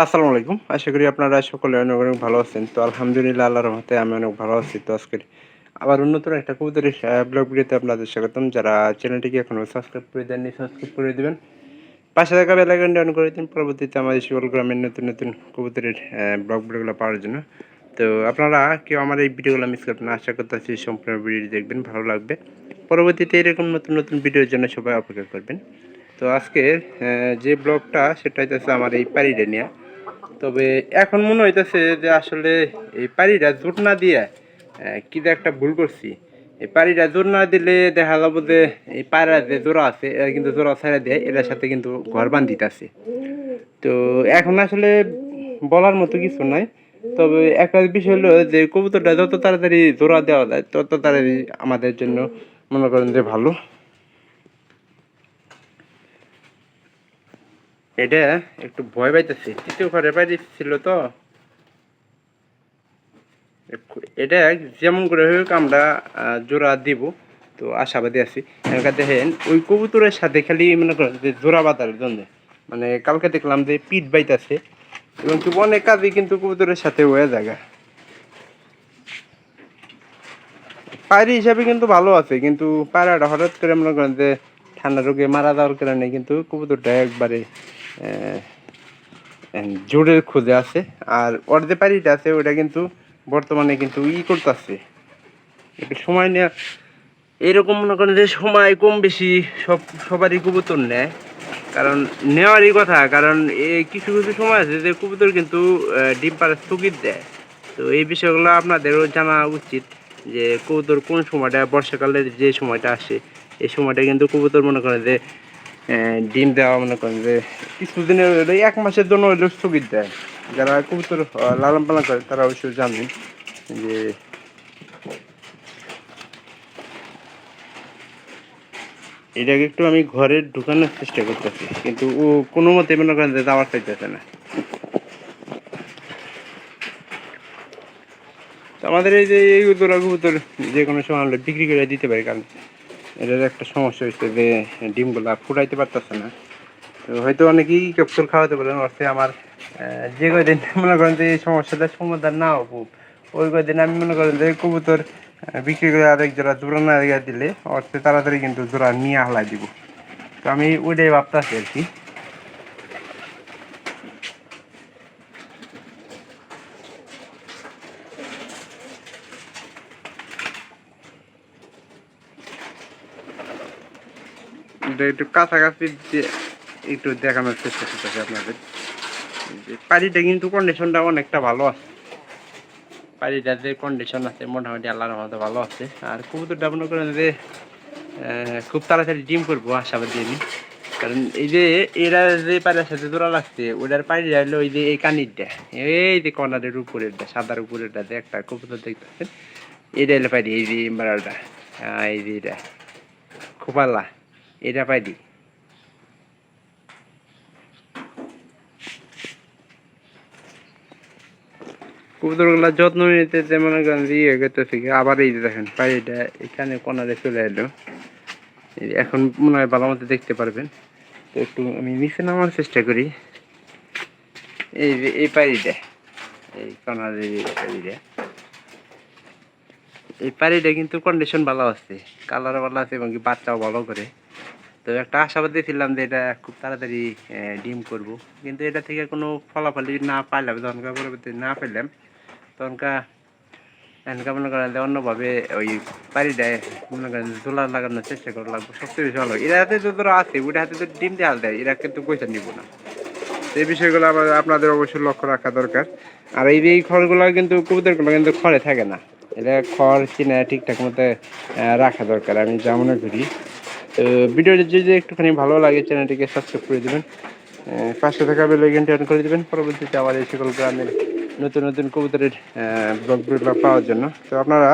আসসালামু আলাইকুম। আশা করি আপনারা সকলে অনেক, অনেক ভালো আছেন। তো আলহামদুলিল্লাহ আল্লাহর রহমতে আমি অনেক ভালো আছি। তো আজকের আবার নতুন একটা কবুতরের ব্লগ ভিডিওতে আপনাদের স্বাগতম। যারা চ্যানেলটিকে এখনো সাবস্ক্রাইব করে দেননি, সাবস্ক্রাইব করে দিবেন। পাশে থাকা বেল আইকনটি অন করে দিন পরবর্তীতে আমাদের সকল গ্রামের নতুন, নতুন কবুতরের ব্লগ ভিডিওগুলো পাওয়ার জন্য। তো আপনারা কেউ আমার এই ভিডিওগুলো মিস করবেন না। আশা করতেছি সম্পূর্ণ ভিডিওটি দেখবেন, ভালো লাগবে। পরবর্তীতে এরকম নতুন, নতুন ভিডিওর জন্য সবাই অপেক্ষা করবেন। তো আজকের যে ব্লগটা সেটা হইতেছে আমার এই পাড়িটা নিয়ে। তবে এখন মনে হইতেছে যে আসলে এই পাড়িটা জোর না দিয়ে কি যে একটা ভুল করছি। এই পাড়িটা জোর না দিলে দেখা যাবো যে এই পায়রা যে জোড়া আছে এরা কিন্তু জোড়া ছেড়ে দেয়, এটার সাথে কিন্তু ঘর বান্ধিতেছে। তো এখন আসলে বলার মতো কিছু নাই। তবে একটা বিষয় হলো যে কবুতরটা যত তাড়াতাড়ি জোড়া দেওয়া যায় তত তাড়াতাড়ি আমাদের জন্য মনে করেন যে ভালো। এটা একটু ভয় পাইতেছে, তৃতীয় ঘরে পাইতে ছিল তো। এটা যেমন করে হোক আমরা জোড়া দিব। তো আশাবাদী আছি। এখানে দেখেন ওই কবুতরের সাথে খালি মনে করেন যে জোড়া বাঁধার জন্য, মানে কালকে দেখলাম যে পিঠ বাইতেছে এবং কি অনেক কাজে কিন্তু কবুতরের সাথে হয়ে জায়গা পায়রি হিসাবে কিন্তু ভালো আছে, কিন্তু পায়রাটা হঠাৎ করে মনে করেন যে ঠান্ডা রোগে মারা যাওয়ার কারণে কিন্তু কবুতরটা একবারে জোরের খোঁজে আছে। আর ওর যে পায়রিটা আছে ওটা কিন্তু বর্তমানে কিন্তু করতেছে একটু সময় নিয়ে। এরকম মনে করেন যে সময় কম বেশি সবারই কবুতর নেয়, কারণ নেওয়ারই কথা। কারণ এই কিছু কিছু সময় আছে যে কবুতর কিন্তু ডিম পাড়া স্থগিত দেয়। তো এই বিষয়গুলো আপনাদেরও জানা উচিত যে কবুতর কোন সময়টা, বর্ষাকালের যে সময়টা আসে এই সময়টা কিন্তু কবুতর মনে করেন যে ডিম দেওয়া মনে করেন যে কিছুদিনের এক মাসের জন্য হইলেও স্থগিত দেয়। যারা কবুতর লালন পালন করে তারা অবশ্যই জানেন যে এটাকে একটু আমি ঘরে ঢুকানোর চেষ্টা করতেছি, কিন্তু ও কোনো মতে মনে করেন যে যাওয়ার চাইতেছে না। তো আমাদের এই যে এই জোড়া কবুতর যে কোনো সময় আমরা বিক্রি করে দিতে পারি, কারণ এটার একটা সমস্যা হচ্ছে যে ডিমগুলা ফুটাইতে পারতেছে না। তো হয়তো অনেকেই ক্যাপসুল খাওয়াতে পারেন অর্থে আমার যে কয়দিন মনে করেন যে এই সমস্যাটার সমাধান না হবো ওই কয়দিন আমি মনে করেন যে কবুতর বিক্রি করে আরেক জোড়া জোড়া না দিলে অর্থে তাড়াতাড়ি কিন্তু জোড়া নিয়ে হালাই দিব। তো আমি ওইটাই ভাবতেছি আর কি। এটা একটু কাছাকাছি দিয়ে একটু দেখানোর চেষ্টা করতেছি আপনাদের যে পাড়িটা কিন্তু কন্ডিশনটা অনেকটা ভালো আছে। পাড়িটার যে কন্ডিশন আছে মোটামুটি আল্লাহর মতো ভালো আছে। আর কবুতরটা মনে করেন যে খুব তাড়াতাড়ি ডিম করবো আশাবাদী আমি। কারণ এই যে এরা যে পাড়ির সাথে জোড়া লাগছে ওটার পাড়ি হলো ওই যে এই কানিরটা, এই যে কর্নারের উপরেরটা সাদার উপরেরটা যে একটা কবুতর দেখতেছেন, এটা হলো পাড়ি। এই যে ইম্বারালটা, এই যে এটা খোপাল্লা, এটা পাড়ি। কবুতরগুলা যত্ন নিতে যে মনে করেন যে ইয়ে করতেছে কি, আবার এই যে দেখেন পাড়িটা এখানে কোনারে চলে এলো। এখন মনে হয় ভালো মতো দেখতে পারবেন। তো একটু আমি নিচে নামার চেষ্টা করি। এই যে এই পাড়িটা, এই কোনারে পাড়িটা, এই পাড়িটা কিন্তু কন্ডিশন ভালো আছে, কালারও ভালো আছে এবং কি বাচ্চাও ভালো করে। তো একটা আশাবাদী ছিলাম যে এটা খুব তাড়াতাড়ি ডিম করব, কিন্তু এটা থেকে কোনো ফলাফলই না পাইলাম। যখনকার পরবর্তী না পেলাম তখনকার এনকা মনে করেন যে অন্যভাবে ওই পাড়িটায় মনে করেন জোলা লাগানোর চেষ্টা করা লাগবে, সবচেয়ে বেশি ভালো। এরা হাতে তো ধরো আছে, ওইটা হাতে তো ডিম দিয়ে হাল দেয়, এরা কিন্তু পয়সা নিব না। এই বিষয়গুলো আপনাদের অবশ্যই লক্ষ্য রাখা দরকার। আর এই যে এই খড়গুলো কিন্তু কবুতরগুলো কিন্তু খড়ে থাকে না, এটা খড় কিনে ঠিকঠাক মতো রাখা দরকার আমি যা মনে করি। তো ভিডিওটি যদি একটুখানি ভালো লাগে চ্যানেলটিকে সাবস্ক্রাইব করে দেবেন, পাশে থাকা বেল আইকনটি অন করে দেবেন পরবর্তীতে আবার এই সকল গ্রামের নতুন নতুন কবুতরের ব্লগগুলো পাওয়ার জন্য। তো আপনারা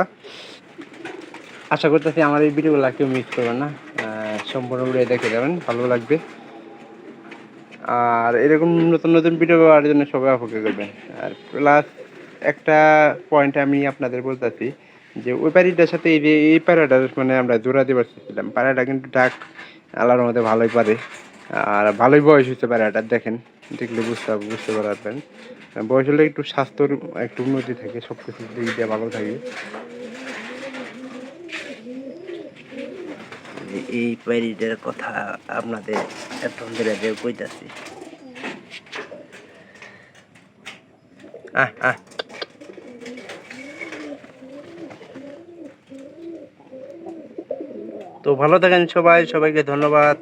আশা করতেছি আমার এই ভিডিওগুলো কেউ মিস করবেন না, সম্পূর্ণ ভিডিও দেখে যাবেন, ভালো লাগবে। আর এরকম নতুন নতুন ভিডিও পাওয়ার জন্য সবাই অপেক্ষা করবেন। আর প্লাস একটা পয়েন্ট আমি আপনাদের বলতেছি যে ওই পাড়িটার সাথে এই যে এই পাড়াটা মানে আমরা জোড়া দিয়ে পারছিলাম, পাড়াটা কিন্তু ডাক আল্লাহর মধ্যে ভালোই পারে। আর ভালোই বয়স হচ্ছে পাড়াটার, দেখেন দেখলে বুঝতে পারবেন। বয়স হলে একটু স্বাস্থ্যর একটু উন্নতি থাকে, সব কিছু দিক দিয়ে ভালো থাকে। এই পায়রিটার কথা আপনাদের এত ধরে কইতাছি। তো ভালো থাকেন সবাই, সবাইকে ধন্যবাদ।